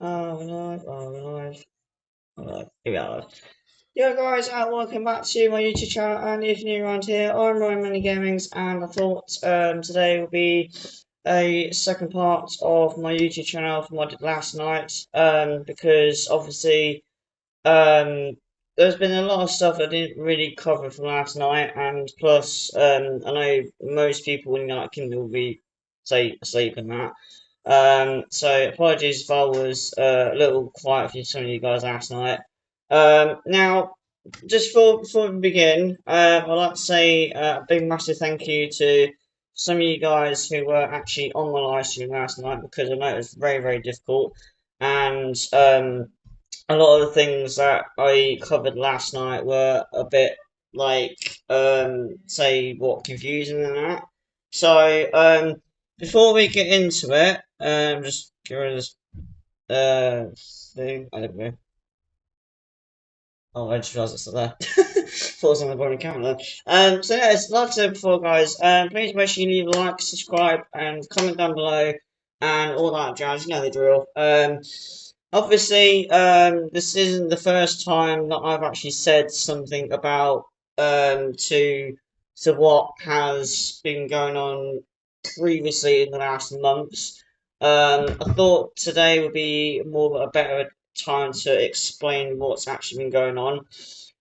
We're live. Here we are live. Yo guys, and welcome back to my YouTube channel, and if you're new around here, I'm RyanManUGamings, and I thought today will be a second part of my YouTube channel from what I did last night, because obviously there's been a lot of stuff I didn't really cover from last night, and plus I know most people in the United Kingdom will be say asleep in that. So apologies if I was a little quiet for some of you guys last night. Now, just before we begin, I'd like to say a big massive thank you to some of you guys who were actually on my live stream last night, because I know it was very difficult, and a lot of the things that I covered last night were a bit like say what confusing and that. So before we get into it, just get rid of this thing. I don't know. Oh, I just realised it's not there. Thought it was on the bottom camera there. So yeah, like I said before, guys, please make sure you leave a like, subscribe, and comment down below, and all that jazz. You know the drill. Obviously, this isn't the first time that I've actually said something about to what has been going on previously in the last months. I thought today would be more of a better time to explain what's actually been going on.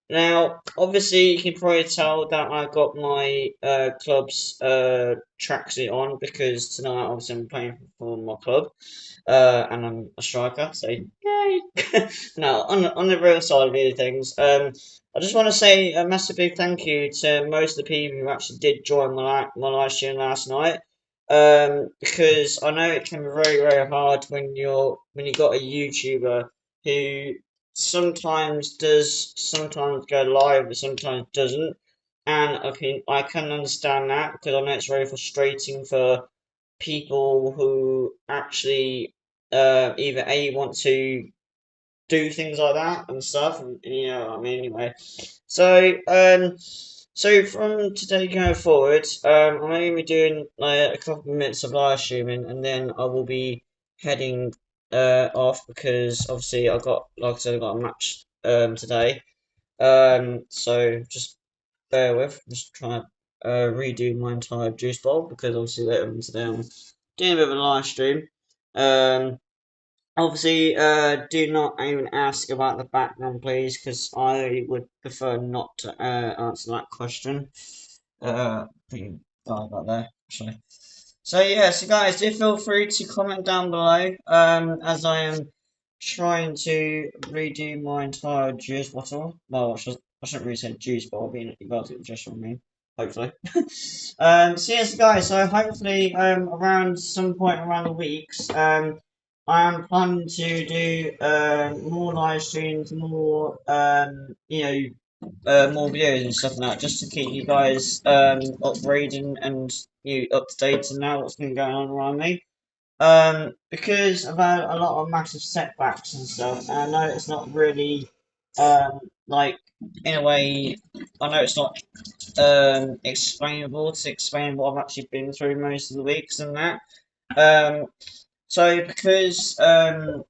Now, obviously, you can probably tell that I got my club's tracksuit on, because tonight, obviously, I'm playing for my club, and I'm a striker, so yay! No, on the real side of the things, I just want to say a massive big thank you to most of the people who actually did join my live stream last night. Because I know it can be very hard when you got a YouTuber who sometimes does sometimes go live but sometimes doesn't, and I can understand that, because I know it's very frustrating for people who actually either a want to do things like that and stuff, and you know what I mean. Anyway, so so from today going forward, I'm only gonna be doing like a couple of minutes of live streaming, and then I will be heading off, because obviously I got, like I said, I got a match today. So just bear with. I'm just trying to redo my entire juice bowl, because obviously later on today I'm doing a bit of a live stream. Um, Obviously, do not even ask about the background, please, because I would prefer not to answer that question. Pretty bad about there, actually. So yeah, so guys, do feel free to comment down below. As I am trying to redo my entire juice bottle. Well, I shouldn't really say juice bottle, being you guys get just what I mean. Hopefully. So yes, guys. So hopefully, around some point around the weeks, I am planning to do more live streams, more more videos and stuff like that, just to keep you guys upgrading and you up to date and know what's been going on around me. Because I've had a lot of massive setbacks and stuff, and I know it's not really like, in a way, I know it's not explainable to explain what I've actually been through most of the weeks and that. Um, so because of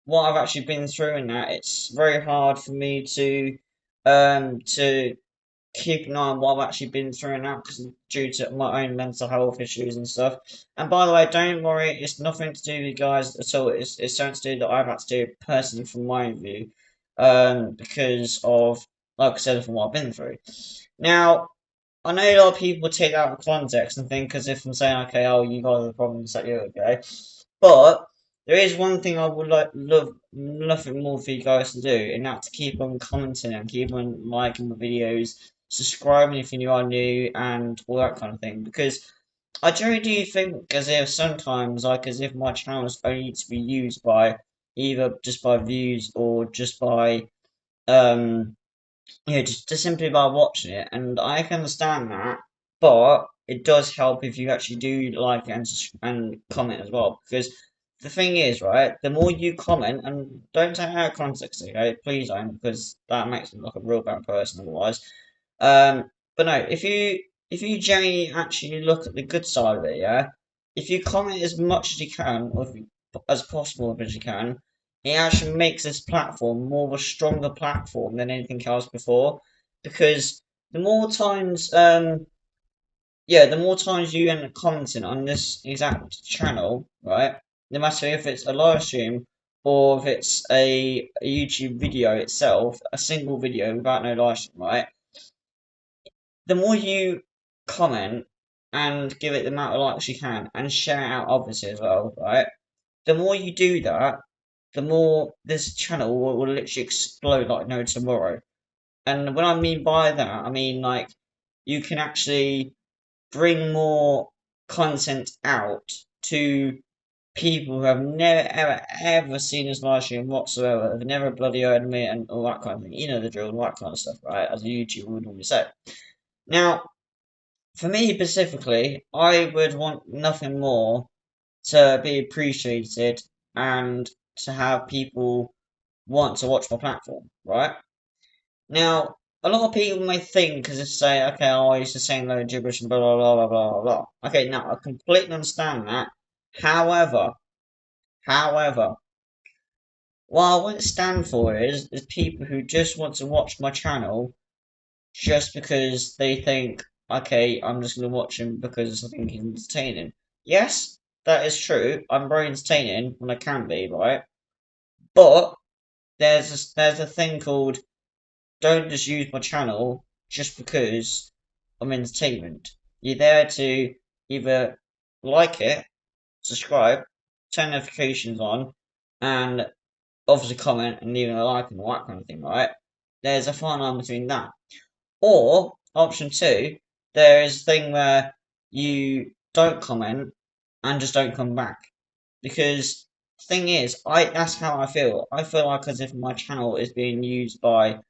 what I've actually been through and that, it's very hard for me to keep an eye on what I've actually been through and that, because due to my own mental health issues and stuff. And by the way, don't worry, it's nothing to do with you guys at all. It's something to do that I've had to do personally from my own view, because of, like I said, from what I've been through. Now, I know a lot of people take that out of context and think as if I'm saying, okay, oh, you guys are the problems that you're okay. But there is one thing I would love nothing more for you guys to do, and that's to keep on commenting and keep on liking the videos, subscribing if you are new, and all that kind of thing. Because I truly do think as if sometimes, like as if my channel is only to be used by either just by views or just by just simply by watching it, and I can understand that, but it does help if you actually do like and comment as well, because the thing is, right, the more you comment, and don't take it out of context, okay, please don't, because that makes me look like a real bad person otherwise. But no, if you genuinely actually look at the good side of it, yeah, if you comment as much as you can, or as possible as you can, it actually makes this platform more of a stronger platform than anything else before. Because the more times, the more times you end up commenting on this exact channel, right? No matter if it's a live stream or if it's a YouTube video itself, a single video without no live stream, right? The more you comment and give it the amount of likes you can and share it out obviously as well, right? The more you do that, the more this channel will literally explode like no tomorrow. And what I mean by that, I mean like you can actually bring more content out to people who have never ever ever seen this live stream whatsoever, have never bloody heard of me and all that kind of thing. You know the drill, all that kind of stuff, right? As a YouTuber would normally say. Now, for me specifically, I would want nothing more to be appreciated and to have people want to watch my platform, right? Now, a lot of people may think, because they say, okay, oh, he's just saying load of gibberish and blah, blah, blah, blah, blah, blah. Okay, now, I completely understand that. However, however, what I won't stand for is people who just want to watch my channel just because they think, okay, I'm just going to watch him because I think he's entertaining. Yes, that is true. I'm very entertaining when I can be, right? But there's a thing called don't just use my channel just because I'm entertainment. You're there to either like it, subscribe, turn notifications on, and obviously comment and leave a like and all that kind of thing, right? There's a fine line between that. Or option two, there is a thing where you don't comment and just don't come back. Because thing is, that's how I feel. I feel like as if my channel is being used by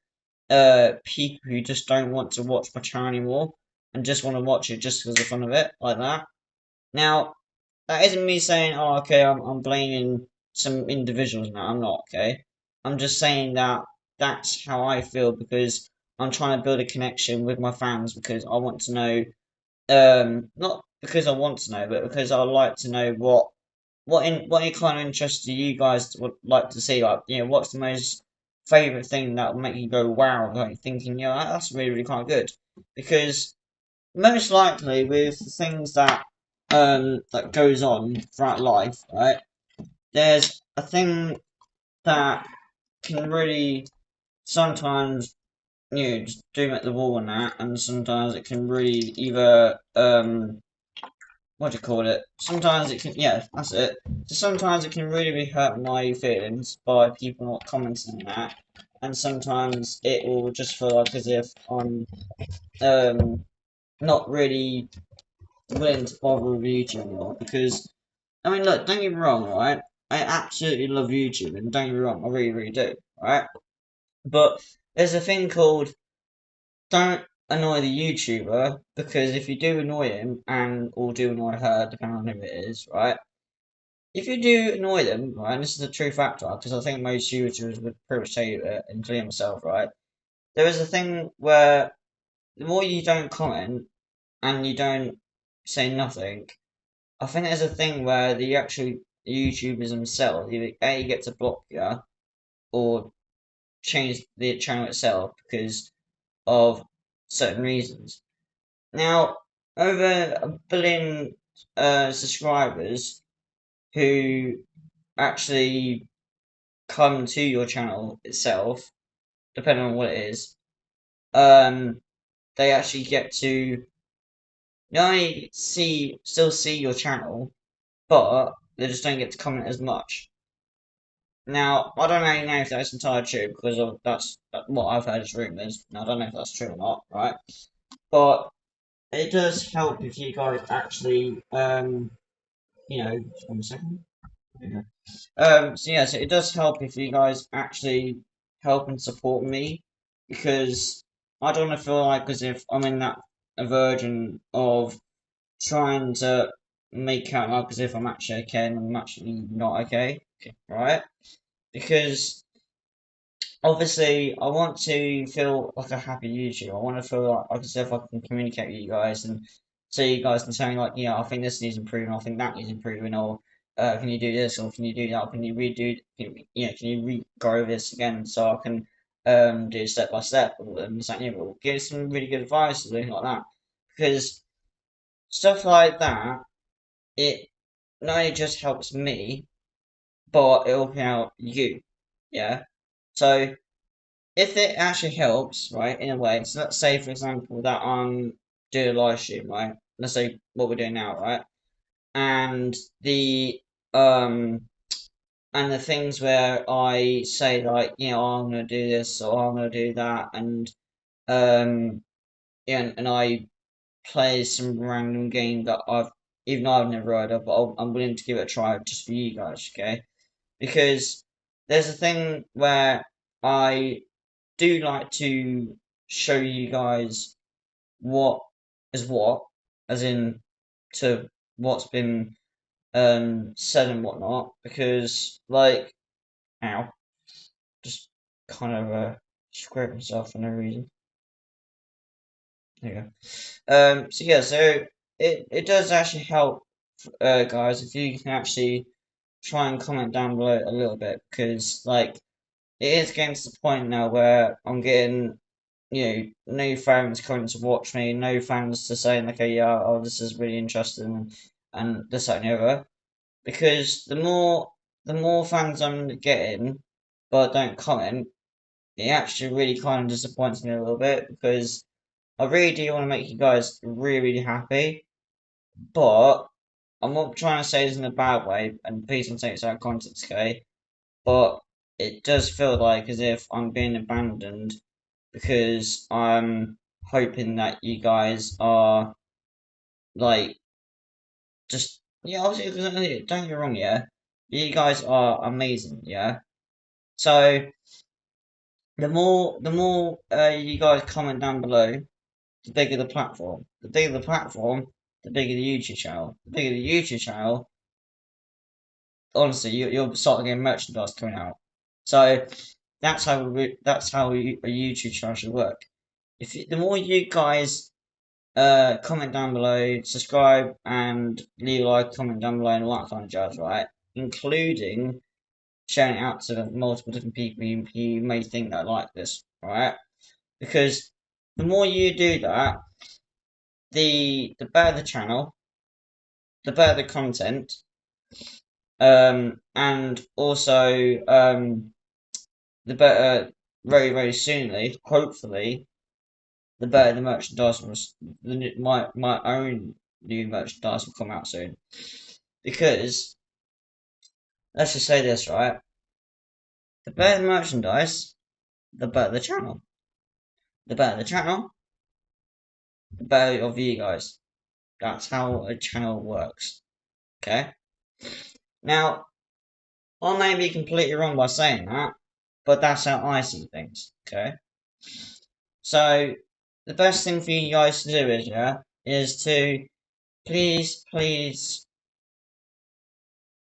people who just don't want to watch my channel anymore and just want to watch it just because of the fun of it, like that. Now, that isn't me saying, oh, okay, I'm blaming some individuals now. I'm not, okay? I'm just saying that that's how I feel because I'm trying to build a connection with my fans because I want to know, not because I want to know, but because I like to know what kind of interest do you guys would like to see? Like, what's the most favorite thing that will make you go wow, like thinking, that's really, really quite good. Because most likely with the things that goes on throughout life, right? There's a thing that can really sometimes just doom at the wall and that, and sometimes it can really either what do you call it? Sometimes it can, yeah, that's it. So sometimes it can really, really hurt my feelings by people not commenting on that, and sometimes it will just feel like as if I'm not really willing to bother with YouTube anymore because I mean, look, don't get me wrong, right? I absolutely love YouTube, and don't get me wrong, I really, really do, right? But there's a thing called don't annoy the YouTuber because if you do annoy him and or do annoy her, depending on who it is, right? If you do annoy them, right, and this is a true factor, because I think most YouTubers would pretty much tell you it, including myself, right? There is a thing where the more you don't comment and you don't say nothing, I think there's a thing where the actual YouTubers themselves either A get to block you or change the channel itself because of certain reasons. Now, over 1 billion subscribers who actually come to your channel itself, depending on what it is, they actually get to not only still see your channel, but they just don't get to comment as much. Now, I don't really know if that's entirely true because that's what I've heard as rumours. Now, I don't know if that's true or not, right? But it does help if you guys actually, just 1 second. Okay. So it does help if you guys actually help and support me because I don't want to feel like as if I'm in that aversion of trying to make out like as if I'm actually okay and I'm actually not okay, right? Because obviously I want to feel like a happy YouTuber. I want to feel like as if I can communicate with you guys and so you guys can tell me like, I think this needs improving, I think that needs improving, or can you do this or can you do that? Or can you redo? Can you re-go over this again so I can do step by step and this and the other? Give some really good advice or anything like that because stuff like that it not only just helps me but it will help you. Yeah. So if it actually helps, right, in a way, so let's say for example that I'm doing a live stream, right? Let's say what we're doing now, right? And the um and the things where I say like, oh, I'm gonna do this or I'm gonna do that and um and I play some random game that even though I've never heard of, but I'm willing to give it a try just for you guys, okay? Because there's a thing where I do like to show you guys what is what, as in to what's been said and whatnot, because like ow, just kind of scrape myself for no reason. There you go. So yeah, so it does actually help, guys, if you can actually try and comment down below a little bit, because like it is getting to the point now where I'm getting, no fans coming to watch me, no fans to saying like, okay, yeah, oh, this is really interesting, and this, that, and the other. Because the more fans I'm getting, but don't comment, it actually really kind of disappoints me a little bit because I really do want to make you guys really, really happy, but I'm not trying to say this in a bad way, and please don't take this out of context, okay? But it does feel like as if I'm being abandoned because I'm hoping that you guys are like just obviously don't get me wrong, yeah, you guys are amazing, yeah. So the more you guys comment down below, the bigger the platform. The bigger the platform, the bigger the YouTube channel. The bigger the YouTube channel, honestly, you'll start getting merchandise coming out. So that's how a YouTube channel should work. The more you guys comment down below, subscribe, and leave a like, comment down below, and all that kind of jazz, right? Including sharing it out to multiple different people you may think that like this, right? Because the more you do that, the better the channel, the better the content, and also the better very very soonly, hopefully, the better the merchandise my own new merchandise will come out soon. Because let's just say this, right? The better the merchandise, the better the channel. The better the channel, the better of you guys. That's how a channel works. Okay? Now, I may be completely wrong by saying that, but that's how I see things. Okay? So, the best thing for you guys to do is to please, please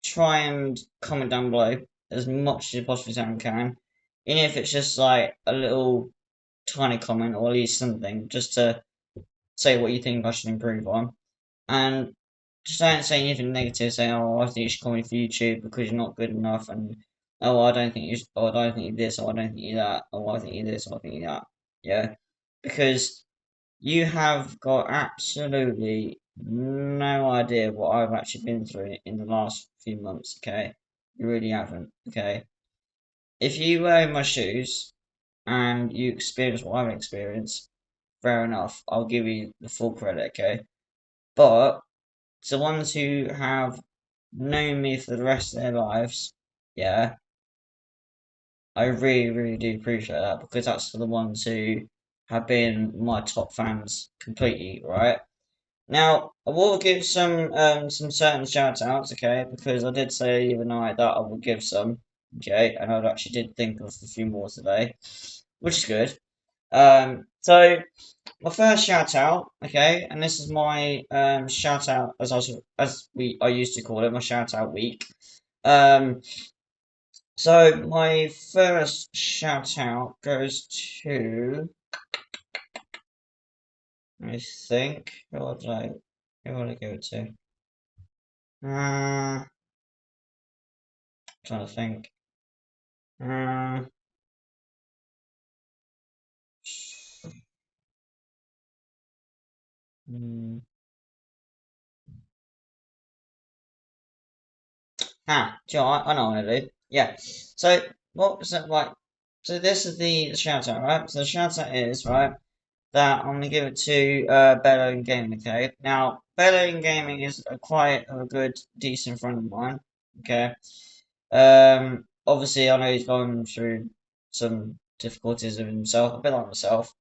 try and comment down below as much as you possibly can. Even if it's just like a little tiny comment or at least something, just to say what you think I should improve on. And just don't say anything negative, saying, "Oh, I think you should call me for YouTube because you're not good enough," and "Oh, I don't think you, or I don't think you this, or I don't think you that, or I think you this, or I think you that." Yeah, because you have got absolutely no idea what I've actually been through in the last few months. Okay, you really haven't. Okay, if you wear my shoes and you experience what I've experienced, fair enough. I'll give you the full credit. Okay, but the ones who have known me for the rest of their lives, yeah, I really, really do appreciate that because that's the ones who have been my top fans completely, right? Now, I will give some certain shout outs, okay, because I did say the other night that I would give some, okay, and I actually did think of a few more today, which is good. So my first shout out, okay, and this is my shout out as I used to call it, my shout out week. Um, so my first shout out goes to, I think, who would I give it to? trying to think. Um, hmm. Do you know what? I know what I do. Yeah. So what was it like? So this is the shout out, right? So the shout out is right that I'm gonna give it to Bello Gaming. Okay. Now Bello Gaming is quite a good, decent friend of mine. Okay. Obviously I know he's gone through some difficulties with himself, a bit like myself.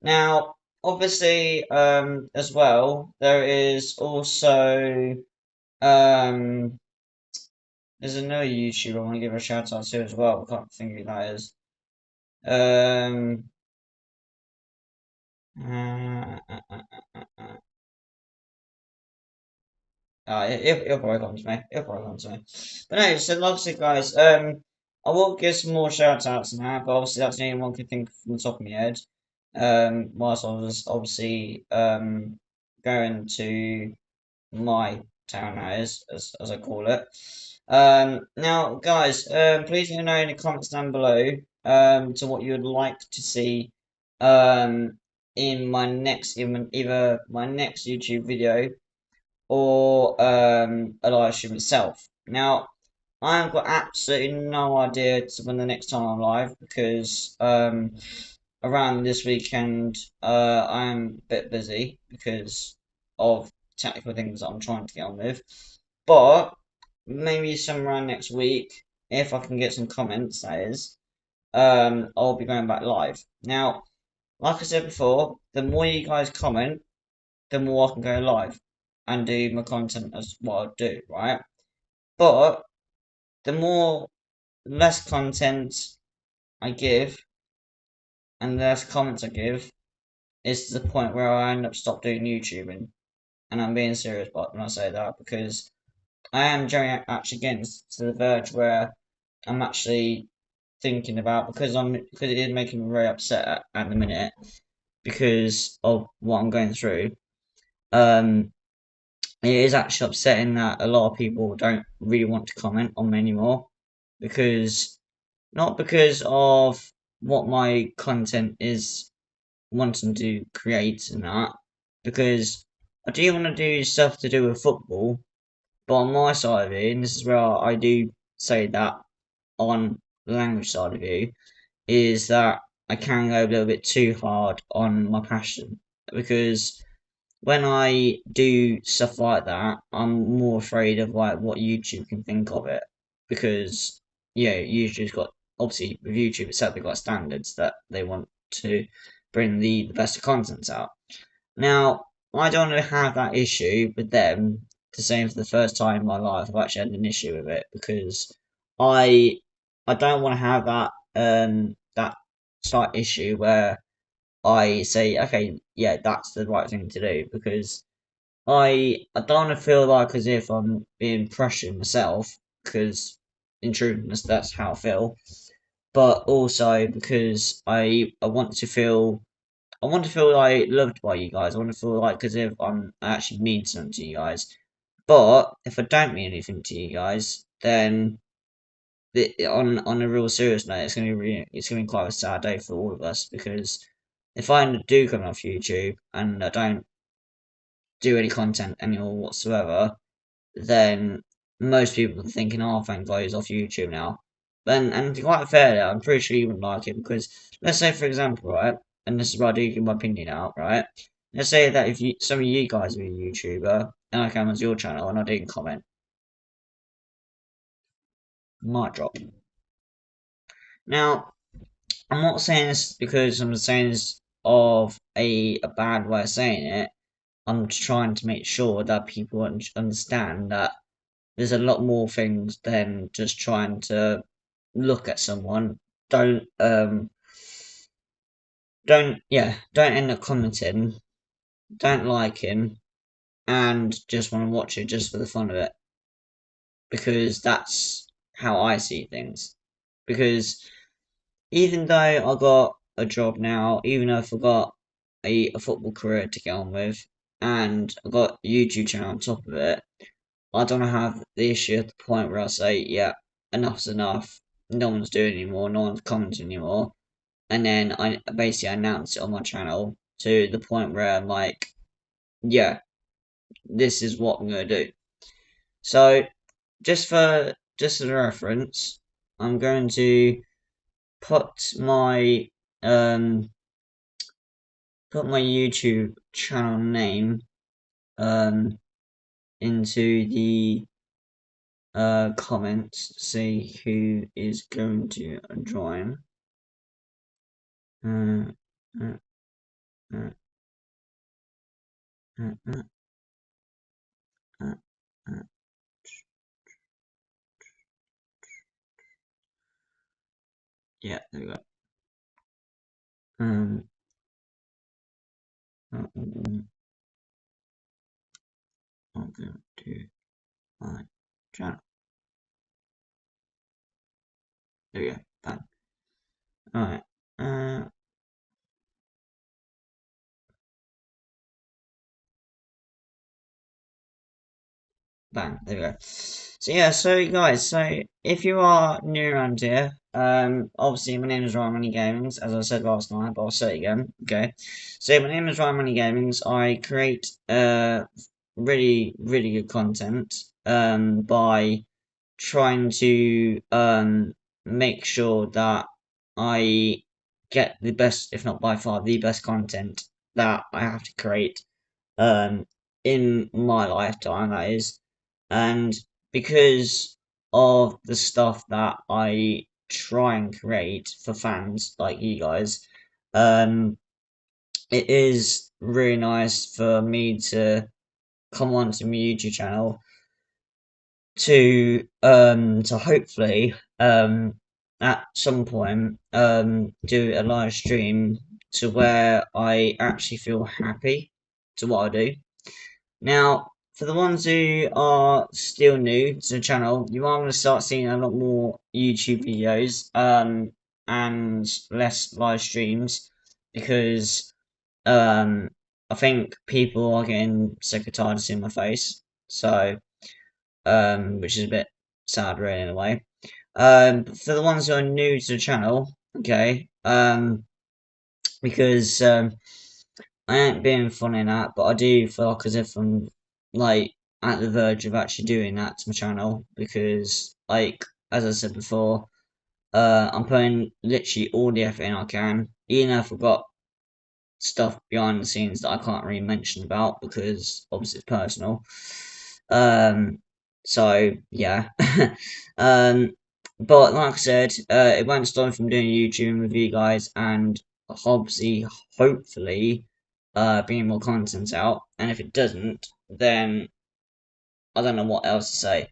Now, obviously, as well, there is also um there's another YouTuber I want to give a shout out to as well. I can't think who that is. Um, uh, uh, uh, he'll probably come to me. He'll probably come to me. But no, so like I said, guys, I will give some more shout outs and that, but obviously that's the only one I can think of from the top of my head. Whilst I was obviously going to my town, that is, as I call it. Now, guys, please let me know in the comments down below to what you would like to see um, in my next, either my next YouTube video or a live stream itself. Now, I've got absolutely no idea to when the next time I'm live because around this weekend I'm a bit busy because of technical things that I'm trying to get on with. But maybe somewhere next week, if I can get some comments, that is, I'll be going back live. Now, like I said before, the more you guys comment, the more I can go live and do my content as what I do, right? But the more less content I give and the less comments I give is to the point where I end up stop doing YouTubing. And I'm being serious when I say that because I am actually getting to the verge where I'm actually thinking about because it is making me very upset at the minute because of what I'm going through. Um, it is actually upsetting that a lot of people don't really want to comment on me anymore because not because of what my content is wanting to create and that because I do want to do stuff to do with football, but on my side of it, and this is where I do say that on the language side of you, is that I can go a little bit too hard on my passion because when I do stuff like that, I'm more afraid of like what YouTube can think of it because yeah, YouTube's got obviously with YouTube itself they've got standards that they want to bring the best of content out. Now I don't want to have that issue with them to say for the first time in my life I've actually had an issue with it because I I don't want to have that slight issue where I say, okay, yeah, that's the right thing to do because I don't want to feel like as if I'm being pressured myself because in truth that's how I feel. But also because I want to feel like loved by you guys. I want to feel like as if I actually mean something to you guys. But if I don't mean anything to you guys, then on a real serious note, it's gonna be quite a sad day for all of us because if I do come off YouTube and I don't do any content anymore whatsoever, then most people are thinking, "Oh, thank God he's off YouTube now." And to be quite fair, I'm pretty sure you wouldn't like it because let's say, for example, right, and this is where I do give my opinion out, right? Let's say that if some of you guys are a YouTuber and I come onto your channel and I didn't comment, might drop. Now, I'm not saying this because I'm saying this of a bad way of saying it. I'm just trying to make sure that people understand that there's a lot more things than just trying to look at someone. Don't end up commenting, don't like him, and just want to watch it just for the fun of it. Because that's how I see things. Because even though I got a job now, even though I've got a football career to get on with, and I got a YouTube channel on top of it, I don't have the issue at the point where I say, yeah, enough's enough. No one's doing it anymore. No one's commenting anymore. And then I basically announced it on my channel to the point where I'm like, yeah, this is what I'm gonna do. So just as a reference, I'm going to put my um YouTube channel name um into the comments to see who is going to join. Uh, uh, uh, uh, uh, uh, uh. Yeah, there we go. I'm going to my channel. There we go. Bang. Alright. Bang, there we go. So yeah, so guys, so if you are new around here, obviously my name is RyanManUGamings, as I said last night, but I'll say it again, okay? So my name is RyanManUGamings. I create really, really good content by trying to make sure that I get the best, if not by far the best content that I have to create um in my lifetime, that is. And because of the stuff that I try and create for fans like you guys, it is really nice for me to come onto my YouTube channel to hopefully at some point do a live stream to where I actually feel happy to what I do. Now, for the ones who are still new to the channel, you are going to start seeing a lot more YouTube videos and less live streams because I think people are getting sick or tired of seeing my face. So, which is a bit sad, really, in a way. For the ones who are new to the channel, okay, because I ain't being funny in that, but I do feel like as if I'm like at the verge of actually doing that to my channel because, like, as I said before, I'm putting literally all the effort in I can, even if I've got stuff behind the scenes that I can't really mention about because obviously it's personal. Um, so yeah. um, but like I said, it won't stop me from doing YouTube with you guys and obviously, hopefully, bringing more content out. And if it doesn't, then I don't know what else to say.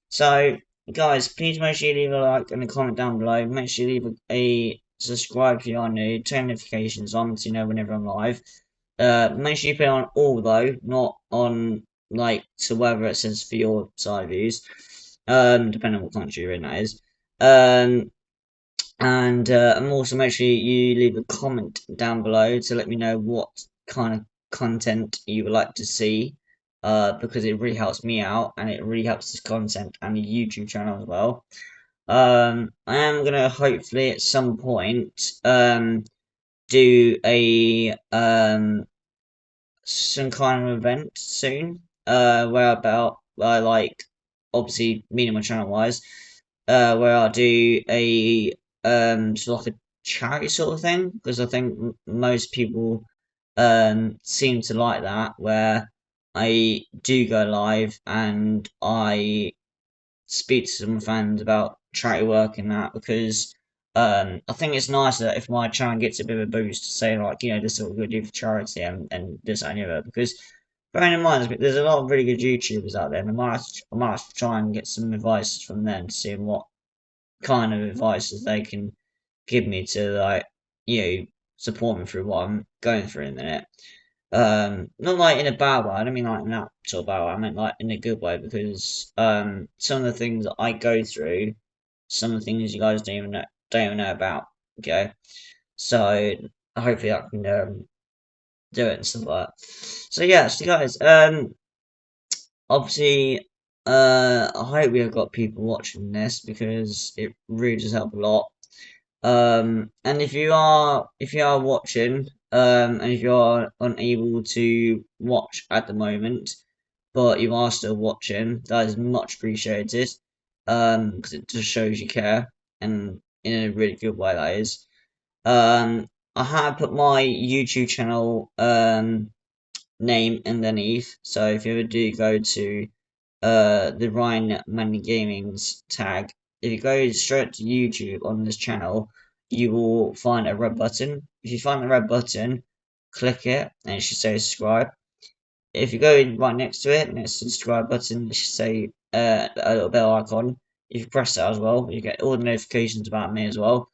So, guys, please make sure you leave a like and a comment down below. Make sure you leave a subscribe if you are new. Turn notifications on so you know whenever I'm live. Make sure you put it on all though, not on like to whether it says for your side views. Depending on what country you're in, that is. And also make sure you leave a comment down below to let me know what kind of content you would like to see. Because it really helps me out and it really helps this content and the YouTube channel as well. I am gonna hopefully at some point do a some kind of event soon. Where about like obviously me and my channel wise, where I'll do a sort of like a charity sort of thing because I think most people seem to like that where I do go live and I speak to some fans about charity work and that because I think it's nice that if my channel gets a bit of a boost to say like, you know, this is what we're going to do for charity and this and the other because bearing in mind there's a lot of really good YouTubers out there and I might have to try and get some advice from them to see what kind of advice they can give me to like, you know, support me through what I'm going through in the minute. Not like in a bad way. I don't mean like in that sort of bad way. I meant like in a good way because some of the things that I go through, some of the things you guys don't even know about. Okay, so hopefully I can do it and stuff like that. So yeah, so guys, obviously I hope we have got people watching this because it really does help a lot. And if you are watching, and if you are unable to watch at the moment, but you are still watching, that is much appreciated. Because it just shows you care, and in a really good way that is. I have put my YouTube channel name underneath, so if you ever do go to the RyanManUGamings tag, if you go straight to YouTube on this channel, you will find a red button. If you find the red button, click it, and it should say subscribe. If you go right next to it, next to the subscribe button, it should say a little bell icon. If you press that as well, you get all the notifications about me as well,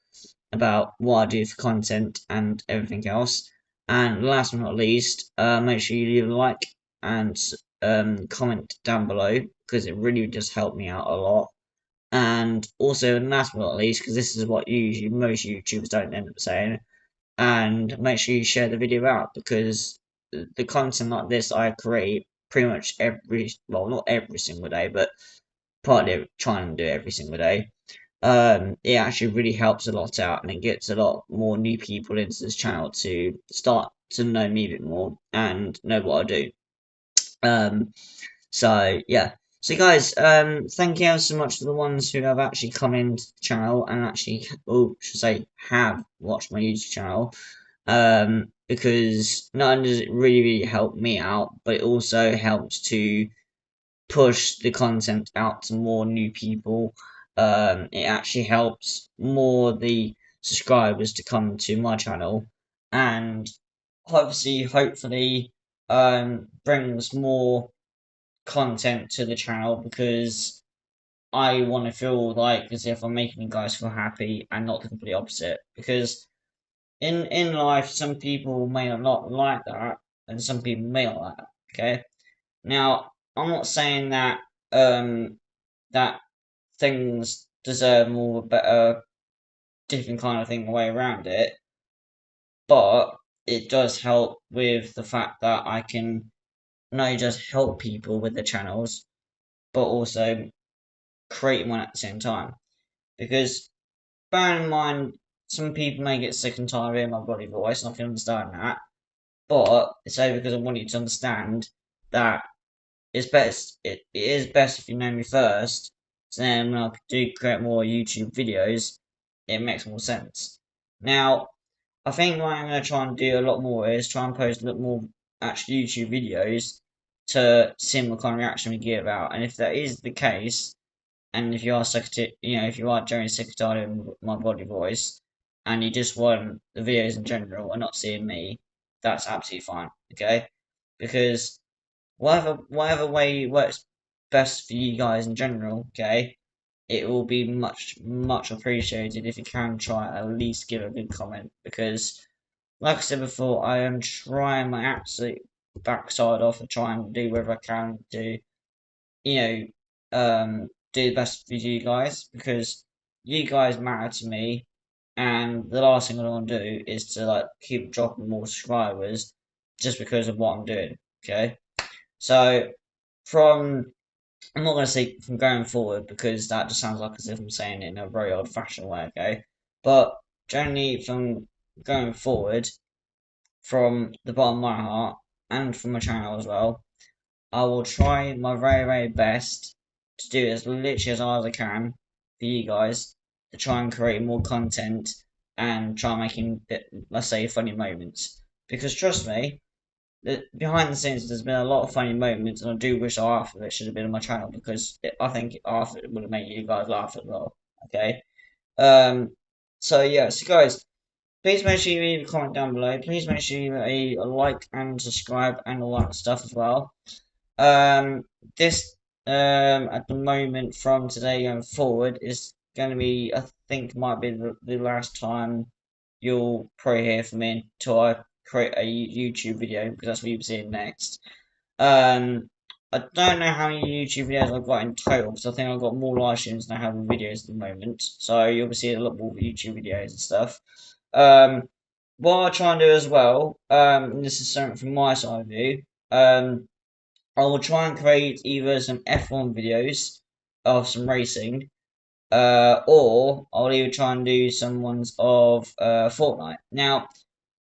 about what I do for content and everything else. And last but not least, make sure you leave a like and comment down below because it really does help me out a lot. And also, last but not least, because this is what usually most YouTubers don't end up saying, and make sure you share the video out because the content like this I create pretty much well, not every single day, but partly trying to do every single day. It actually really helps a lot out and it gets a lot more new people into this channel to start to know me a bit more and know what I do. Um, so yeah. So guys, thank you ever so much for the ones who have actually come into the channel and actually, oh, should say, have watched my YouTube channel. Because not only does it really help me out, but it also helps to push the content out to more new people. It actually helps more the subscribers to come to my channel, and obviously, hopefully, brings more content to the channel because I want to feel like as if I'm making you guys feel happy and not the complete opposite. Because in life, some people may not like that, and some people may not like that. Okay, now I'm not saying that that things deserve more better, different kind of thing way around it, but it does help with the fact that I can not only just help people with their channels, but also create one at the same time. Because bear in mind, some people may get sick and tired of hearing my body voice, and I can understand that. But it's only because I want you to understand that it is best if you know me first. So then when I do create more YouTube videos, it makes more sense. Now, I think what I'm going to try and do a lot more is try and post a lot more actual YouTube videos to see what kind of reaction we get about. And if that is the case, and if you are sick to, if you are generally sick and tired of my body voice, and you just want the videos in general and not seeing me, that's absolutely fine. Okay, because whatever way works best for you guys in general, okay, it will be much appreciated if you can try at least give a good comment because like I said before, I am trying my absolute backside off and trying to do whatever I can to, you do the best for you guys because you guys matter to me and the last thing I want to do is to like keep dropping more subscribers just because of what I'm doing. Okay. So from I'm not going to say from going forward because that just sounds like as if I'm saying it in a very old fashioned way, okay? But generally from going forward, from the bottom of my heart and from my channel as well, I will try my very best to do as literally as hard as I can for you guys to try and create more content and try making let's say funny moments. Because trust me, behind the scenes, there's been a lot of funny moments, and I do wish half of it should have been on my channel because I think half of it would have made you guys laugh as well. Okay. Um. So yeah. So guys, please make sure you leave a comment down below. Please make sure you leave a like and subscribe and all that stuff as well. This at the moment from today going forward is going to be I think might be the last time you'll probably hear from me until I create a YouTube video because that's what you'll be seeing next. Um, I don't know how many YouTube videos I've got in total because I think I've got more live streams than I have videos at the moment. So you'll be seeing a lot more YouTube videos and stuff. Um, what I try and do as well, and this is something from my side of view. I will try and create either some F1 videos of some racing, or I'll either try and do some ones of Fortnite. Now,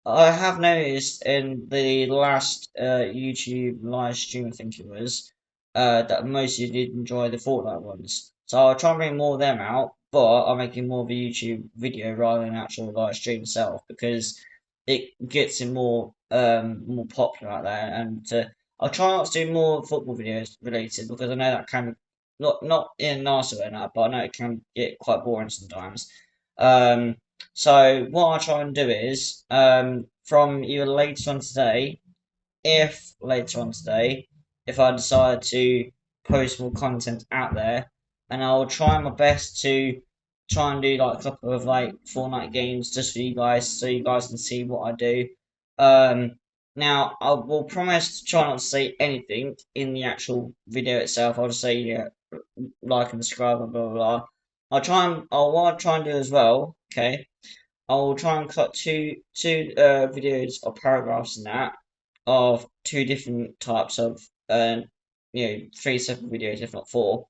I have noticed in the last YouTube live stream, I think it was, that most of you did enjoy the Fortnite ones. So I'll try and bring more of them out, but I'm making more of a YouTube video rather than an actual live stream itself because it gets it more popular out there. And I'll try not to do more football videos related because I know that can not in a nice way, now, but I know it can get quite boring sometimes. Um, so what I'll try and do is, from either later on today, if later on today, if I decide to post more content out there, and I'll try my best to try and do like a couple of like Fortnite games just for you guys, so you guys can see what I do. Um, Now I will promise to try not to say anything in the actual video itself. I'll just say yeah, like and subscribe, blah blah blah. What I'll try and do as well. Okay, I will try and cut two videos or paragraphs in that of two different types of three separate videos if not four,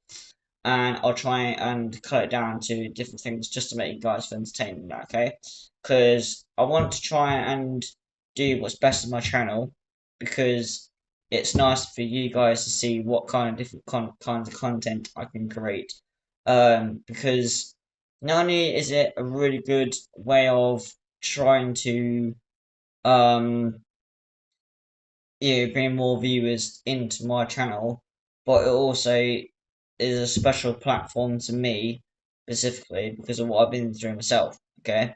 and I'll try and cut it down to different things just to make you guys feel entertained. Okay, because I want to try and do what's best on my channel because it's nice for you guys to see what kind of different kinds of content I can create. Because not only is it a really good way of trying to um bring more viewers into my channel, but it also is a special platform to me specifically because of what I've been through myself. Okay,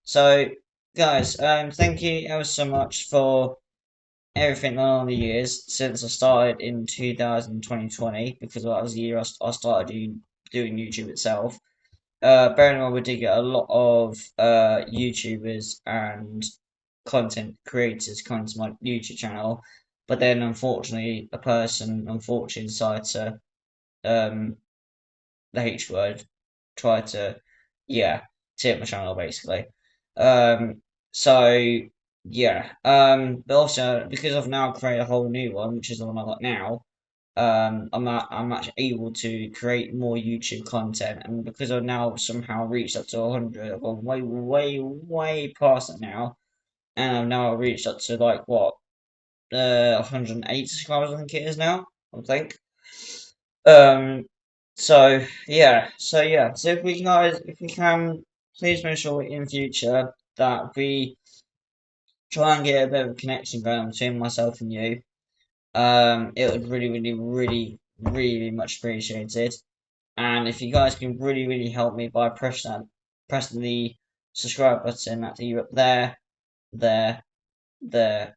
so guys, thank you ever so much for everything along the years since I started in 2020 because that was the year I started doing YouTube itself. Bearing in mind we did get a lot of YouTubers and content creators coming to my YouTube channel, but then unfortunately a person unfortunately decided to um the H word try to tip my channel basically. Um so but also because I've now created a whole new one, which is the one I got now, I'm actually able to create more YouTube content, and because I've now somehow reached up to 100, I've gone way past it now, and I've now reached up to like what 108 subscribers, I think it is now. I think. Um, so if we guys, if we can, please make sure in future that we try and get a bit of a connection going between myself and you. It would really much appreciated. And if you guys can really help me by pressing the subscribe button at either up there,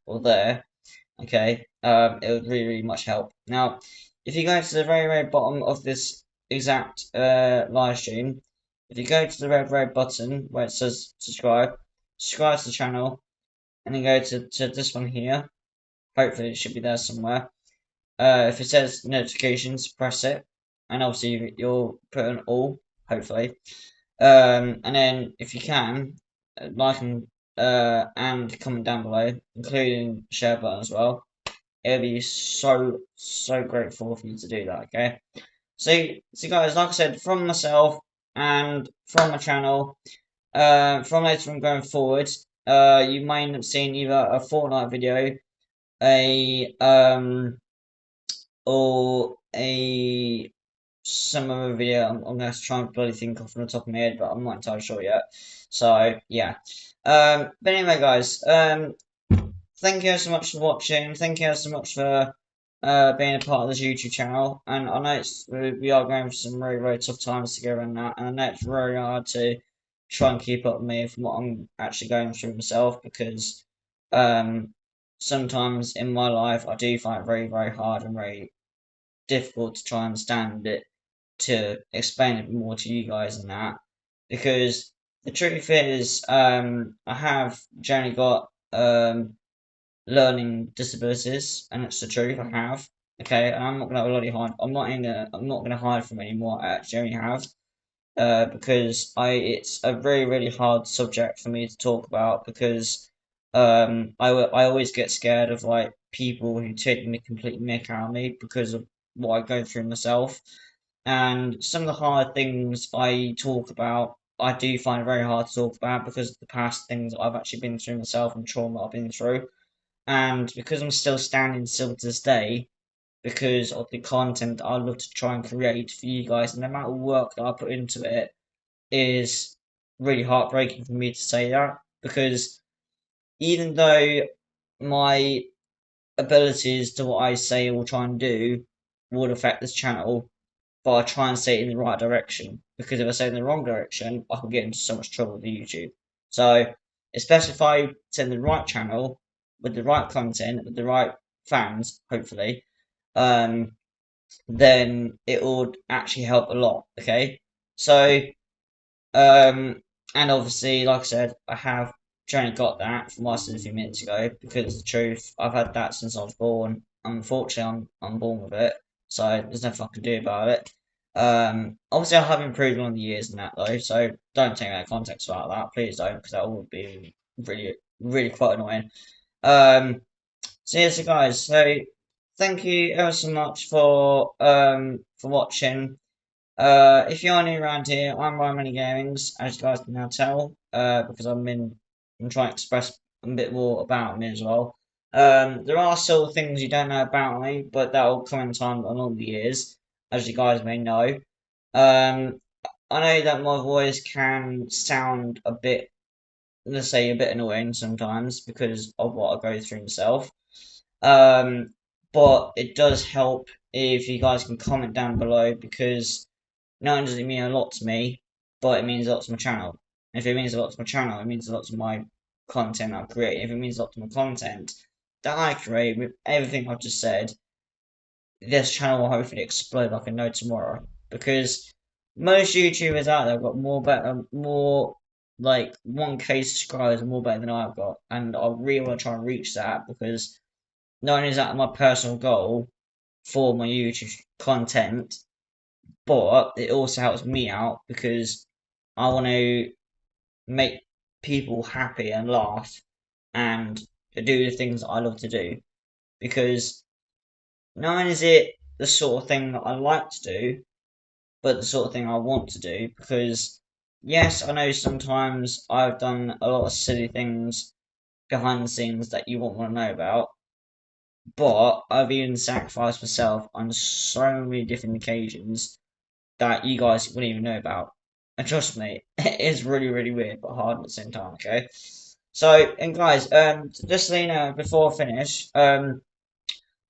or there, okay, it would really much help. Now, if you go to the very bottom of this exact live stream, if you go to the red button where it says subscribe to the channel, and then go to this one here. Hopefully, it should be there somewhere. If it says notifications, press it, and obviously you'll put on all, hopefully. And then if you can, like and comment down below, including share button as well. It'll be so grateful for you to do that. Okay. So guys, like I said, from myself and from my channel, from later on going forward, you may end up seeing either a Fortnite video, a or a some other video. I'm gonna try and bloody think off from the top of my head, but I'm not entirely sure yet. So yeah. But anyway, guys. Thank you so much for watching. Thank you so much for being a part of this YouTube channel. And I know we are going through some very tough times together and that. And I know it's very hard to try and keep up with me from what I'm actually going through myself because um, sometimes in my life I do find it very hard and very difficult to try and understand it to explain it more to you guys and that because the truth is I have generally got learning disabilities, and it's the truth. I have. Okay, and I'm not gonna bloody hide. I'm not gonna hide from it anymore. I actually have. Because it's a really hard subject for me to talk about because I always get scared of like people who take the complete mick out of me because of what I go through myself. And some of the hard things I talk about, I do find very hard to talk about because of the past things I've actually been through myself and trauma I've been through. And because I'm still standing still to this day, because of the content I love to try and create for you guys, and the amount of work that I put into it is really heartbreaking for me to say that. Because even though my abilities to what I say or try and do would affect this channel, but I try and say it in the right direction. Because if I say it in the wrong direction, I can get into so much trouble with YouTube. So, especially if I send the right channel with the right content, with the right fans, hopefully, um, then it would actually help a lot. Okay, so um, and obviously, like I said, I have only got that from us a few minutes ago because the truth, I've had that since I was born. Unfortunately, I'm born with it, so there's nothing I can do about it. Obviously, I have improved along the years and that though, so don't take that context about that, please don't, because that would be really quite annoying. So yeah, so guys, so thank you ever so much for watching. If you're new around here, I'm RyanManUGamings, as you guys can now tell, because I'm trying to express a bit more about me as well. There are still things you don't know about me, but that will come in time along the years, as you guys may know. Um, I know that my voice can sound a bit, let's say, a bit annoying sometimes because of what I go through myself. Um, but it does help if you guys can comment down below because not only does it mean a lot to me, but it means a lot to my channel. If it means a lot to my channel, it means a lot to my content I create. If it means a lot to my content that I create with everything I've just said, this channel will hopefully explode like a no tomorrow. Because most YouTubers out there have got more like 1K subscribers and more better than I've got, and I really want to try and reach that because not only is that my personal goal for my YouTube content, but it also helps me out because I want to make people happy and laugh and do the things that I love to do. Because not only is it the sort of thing that I like to do, but the sort of thing I want to do. Because, yes, I know sometimes I've done a lot of silly things behind the scenes that you won't want to know about, but I've even sacrificed myself on so many different occasions that you guys wouldn't even know about. And trust me, it is really weird but hard at the same time, okay? So, and guys, just so you know, before I finish,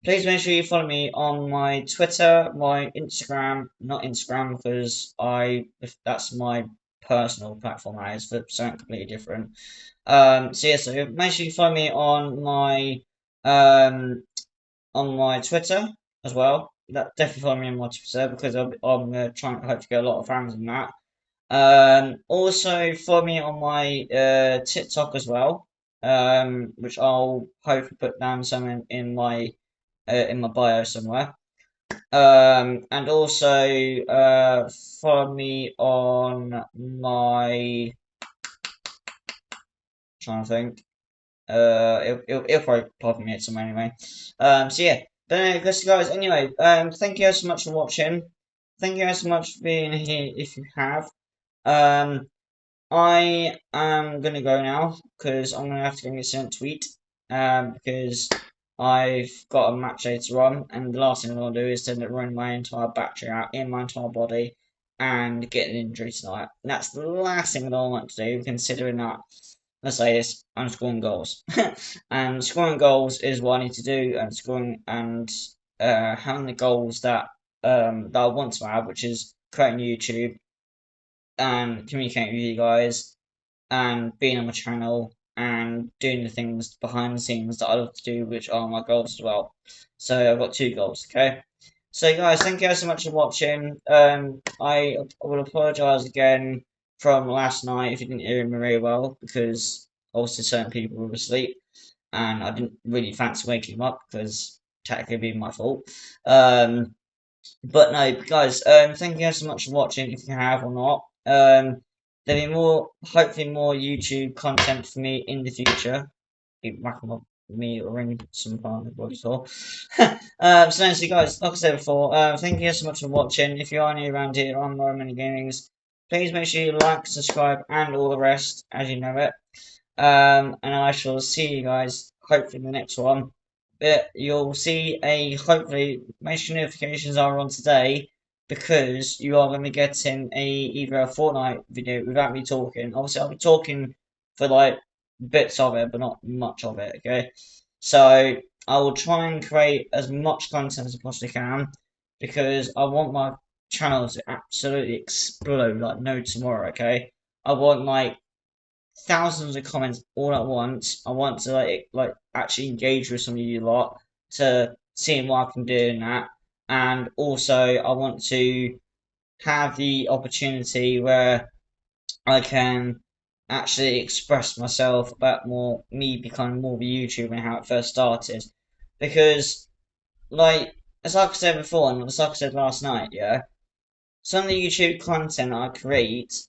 please make sure you follow me on my Twitter, my Instagram, not Instagram because if that's my personal platform, that is for something completely different. So yeah, so make sure you follow me um, on my Twitter as well. That definitely follow me on my Twitter because I'm trying to hope to get a lot of fans in that. Also follow me on my TikTok as well, which I'll hopefully put down some in my bio somewhere. And also follow me on my trying to think. It'll probably pop me at some anyway. So yeah. But anyway, guys, anyway, thank you so much for watching. Thank you so much for being here if you have. Um, I am gonna go now because I'm gonna have to go and get sent to eat. Because I've got a match later on, and the last thing I want to do is to run my entire battery out in my entire body and get an injury tonight. And that's the last thing that I want to do, considering that, let's say this, I'm scoring goals. And scoring goals is what I need to do, and scoring and having the goals that I want to have, which is creating YouTube and communicating with you guys and being on my channel and doing the things behind the scenes that I love to do, which are my goals as well. So I've got two goals, okay? So guys, thank you so much for watching. I will apologise again from last night if you didn't hear me very well because obviously certain people were asleep and I didn't really fancy waking them up because technically being my fault. But no, guys, thank you so much for watching if you have or not. There'll be hopefully more YouTube content for me in the future. Keep racking up me ring some part of the body tour. So anyway, guys, like I said before, thank you so much for watching. If you are new around here on RyanManUGamings, please make sure you like, subscribe, and all the rest, as you know it. And I shall see you guys hopefully in the next one. But you'll see hopefully make sure notifications are on today because you are going to be getting either a Fortnite video without me talking. Obviously, I'll be talking for like bits of it, but not much of it. Okay, so I will try and create as much content as I possibly can because I want my channel to absolutely explode like no tomorrow. Okay, I want like thousands of comments all at once. I want to actually engage with some of you lot to see what I can do in that. And also I want to have the opportunity where I can actually express myself about more me becoming more of a YouTuber and how it first started. Because like I said before and as like I said last night, yeah, some of the YouTube content I create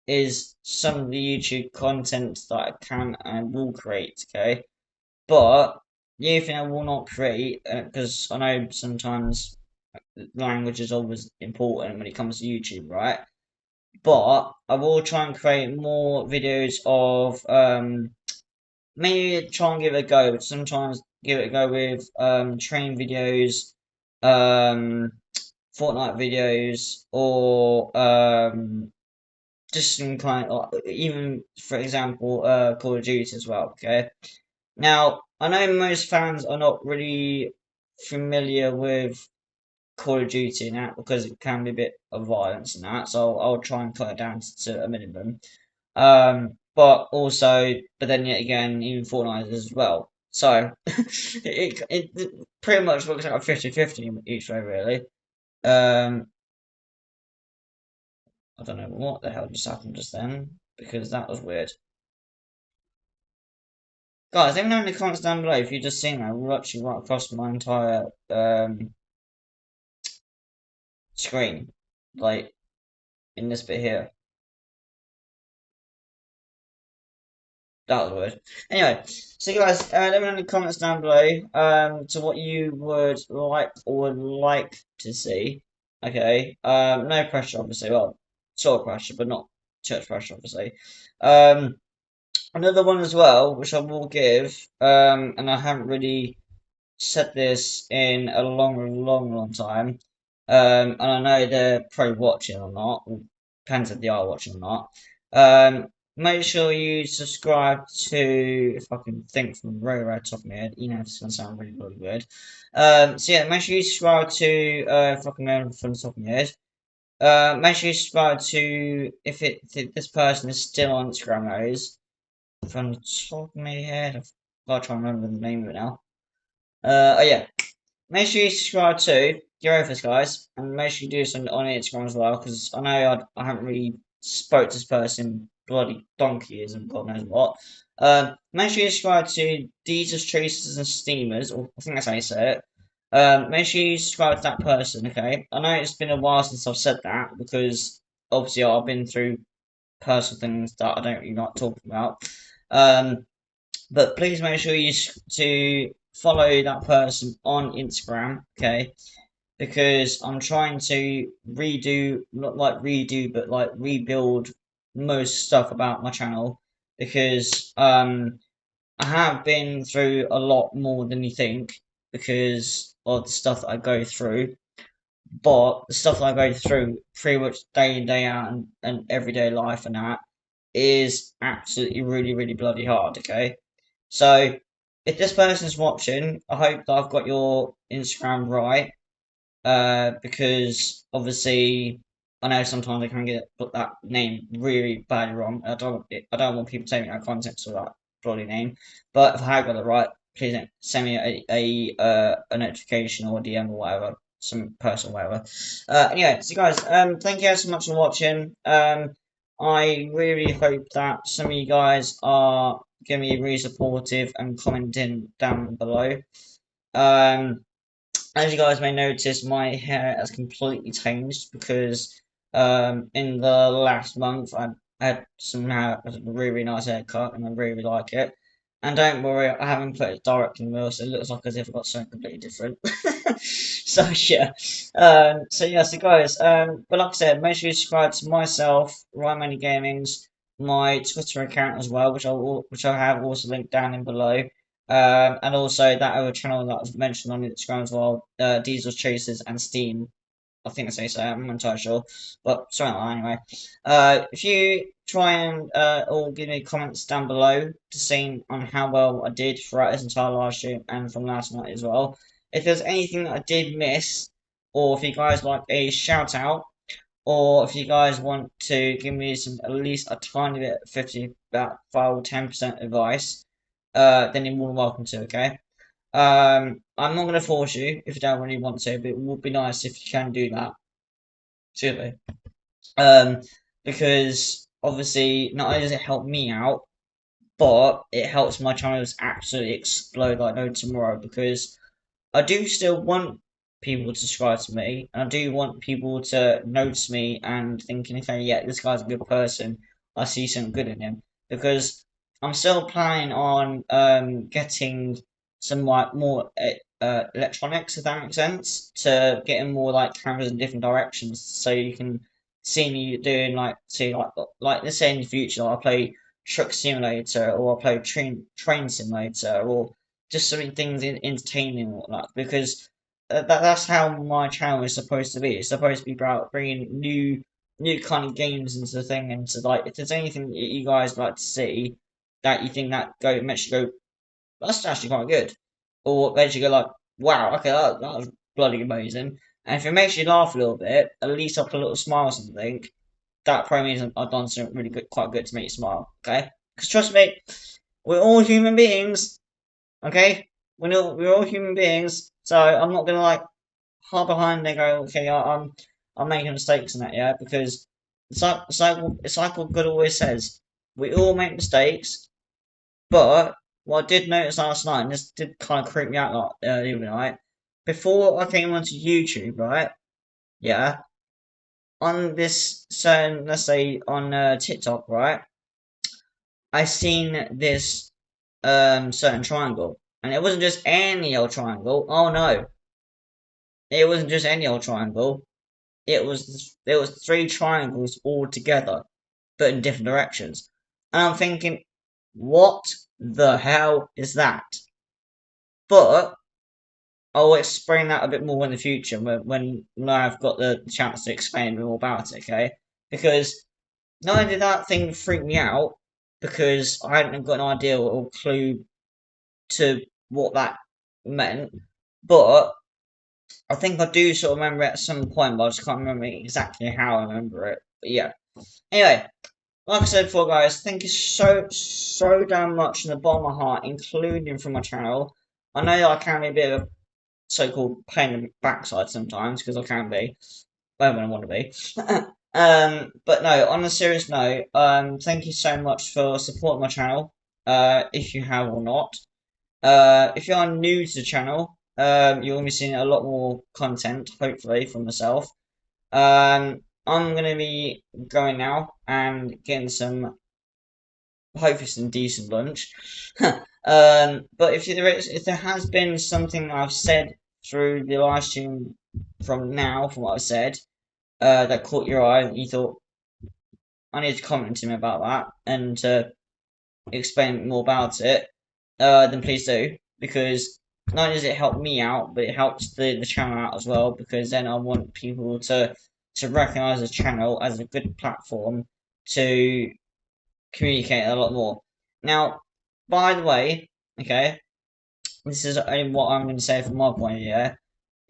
is some of the YouTube content that I can and will create, okay? But the only thing I will not create, because I know sometimes language is always important when it comes to YouTube, right? But I will try and create more videos of maybe try and give it a go. Sometimes give it a go with train videos, um, Fortnite videos, or just some kind of, even for example, Call of Duty as well. Okay, now I know most fans are not really familiar with Call of Duty and that because it can be a bit of violence and that, so I'll try and cut it down to a minimum. But then yet again, even Fortnite as well. So it pretty much looks like a 50-50 each way, really. Um, I don't know what the hell just happened just then because that was weird. Guys, let me know in the comments down below if you've just seen that actually right across my entire screen. Like, in this bit here. That was weird. Anyway, so guys, let me know in the comments down below to what you would like or would like to see. Okay, no pressure, obviously. Well, sort of pressure, but not church pressure, obviously. Um, Another one as well, which I will give, and I haven't really said this in a long time. And I know they're probably watching or not. Depends if they are watching or not. Make sure you subscribe to, if I can think from very right top of my head, you know, it's gonna sound really weird. So yeah, make sure you subscribe to, if I can remember from the top of my head. Make sure you subscribe to, if this person is still on Instagram, that is, from the top of my head, I've got to try and remember the name of it now. Oh yeah, make sure you subscribe to your office, guys, and make sure you do something on Instagram as well, because I know I haven't really spoke to this person bloody donkey years and God knows what. Make sure you subscribe to Deezers, Tracers, and Steamers, or I think that's how you say it. Make sure you subscribe to that person, okay? I know it's been a while since I've said that, because obviously I've been through personal things that I don't really like talking about. Um, but please make sure to follow that person on Instagram, okay? Because I'm trying to redo, not like redo, but like rebuild most stuff about my channel because I have been through a lot more than you think because of the stuff that I go through. But the stuff that I go through pretty much day in, day out and everyday life and that is absolutely really bloody hard, okay? So if this person's watching, I hope that I've got your Instagram right. Because obviously I know sometimes I can get that name really badly wrong. I don't want people taking out of context of that bloody name. But if I have got it right, please send me a notification or a DM or whatever, some personal whatever. Anyway, so guys, thank you so much for watching. I really hope that some of you guys are giving me really supportive and commenting down below. Um, as you guys may notice, my hair has completely changed because in the last month I had a really nice haircut and I really like it. And don't worry, I haven't put it directly in the middle, so it looks like as if I've got something completely different. So yeah. So guys, but like I said, make sure you subscribe to myself, RyanManUGamings, my Twitter account as well, which I have also linked down in below. And also that other channel that I've mentioned on Instagram as well, Diesel Chasers and Steam. I think I say so. I'm not entirely sure, but sorry like that anyway. If you try and all give me comments down below to see on how well I did throughout this entire live stream and from last night as well. If there's anything that I did miss, or if you guys like a shout out, or if you guys want to give me some at least a tiny bit, 50, about 5 or 10% advice, then you're more than welcome to. Okay. I'm not going to force you if you don't really want to, but it would be nice if you can do that. Seriously. Um, because obviously not only does it help me out, but it helps my channels absolutely explode like no tomorrow. Because I do still want people to subscribe to me, and I do want people to notice me and thinking, okay, yeah, this guy's a good person. I see something good in him. Because I'm still planning on getting some like more electronics, if that makes sense, to getting more like cameras in different directions, so you can see me doing like, see like let's say in the future I play truck simulator, or I play train simulator, or just something things entertaining and whatnot, because that's how my channel is supposed to be. It's supposed to be about bringing new kind of games into the thing, and to like, if there's anything that you guys like to see that you think that makes you go, that's actually quite good, or makes you go like, wow, okay, that was bloody amazing. And if it makes you laugh a little bit, at least up a little smile or something, that probably means I've done something really good, quite good to make you smile. Okay, because trust me, we're all human beings. Okay, we're all human beings, so I'm not gonna like hide behind and go, okay, I'm making mistakes in that, yeah, because it's like what God always says. We all make mistakes, but what I did notice last night, and this did kind of creep me out like the other night, before I came onto YouTube, right? Yeah, on this certain, let's say on TikTok, right? I seen this certain triangle, and it wasn't just any old triangle. Oh no, it wasn't just any old triangle. There was three triangles all together, but in different directions. And I'm thinking, what the hell is that? But I'll explain that a bit more in the future when I've got the chance to explain a bit more about it, okay? Because not only did that thing freak me out, because I hadn't got an idea or clue to what that meant, but I think I do sort of remember it at some point, but I just can't remember exactly how I remember it. But yeah. Anyway, like I said before, guys, thank you so damn much from the bottom of my heart, including from my channel. I know I can be a bit of a so-called pain in the backside sometimes, because I can be, when I want to be. But no, on a serious note, thank you so much for supporting my channel, if you have or not. If you are new to the channel, you'll be seeing a lot more content, hopefully, from myself. I'm gonna be going now and getting some, hopefully, some decent lunch. But if there has been something I've said through the live stream from what I've said, that caught your eye, and you thought I need to comment to me about that and explain more about it, then please do, because not only does it help me out, but it helps the channel out as well, because then I want people to recognise the channel as a good platform to communicate a lot more. Now, by the way, okay, this is only what I'm going to say from my point of view.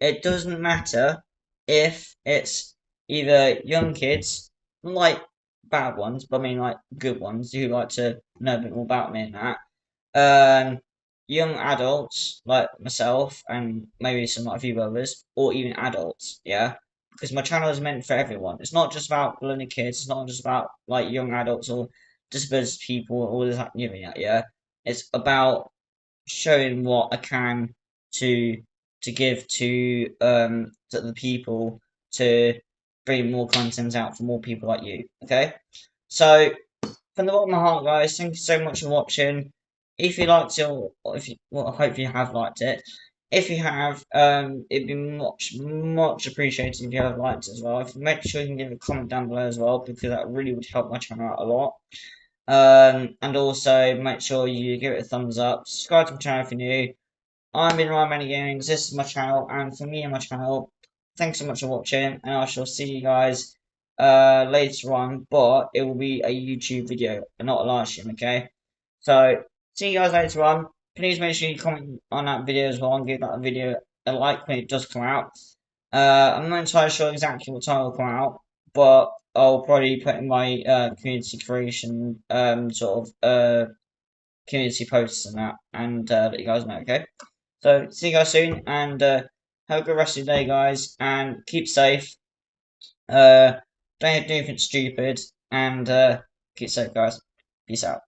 It doesn't matter if it's either young kids, not like bad ones, but I mean like good ones who like to know a bit more about me and that. Young adults like myself and maybe some like a few others, or even adults, yeah. Because my channel is meant for everyone. It's not just about learning kids. It's not just about like young adults or disability people or this that, yeah. It's about showing what I can to give to the people, to bring more content out for more people like you. Okay, so from the bottom of my heart, guys, thank you so much for watching. if you liked it, or if you, well, I hope you have liked it. If you have, it'd be much appreciated if you have liked it as well. If make sure you can give a comment down below as well, because that really would help my channel out a lot. And also make sure you give it a thumbs up. Subscribe to my channel if you're new. I've been RyanManUGamings. This is my channel, and for me and my channel, thanks so much for watching, and I shall see you guys later on. But it will be a YouTube video, and not a live stream. Okay. So see you guys later on. Please make sure you comment on that video as well and give that video a like when it does come out. I'm not entirely sure exactly what time it will come out, but I'll probably put in my community creation sort of community posts and that, and let you guys know. Okay. So see you guys soon, and have a good rest of your day, guys, and keep safe. Don't do anything stupid, and keep safe, guys. Peace out.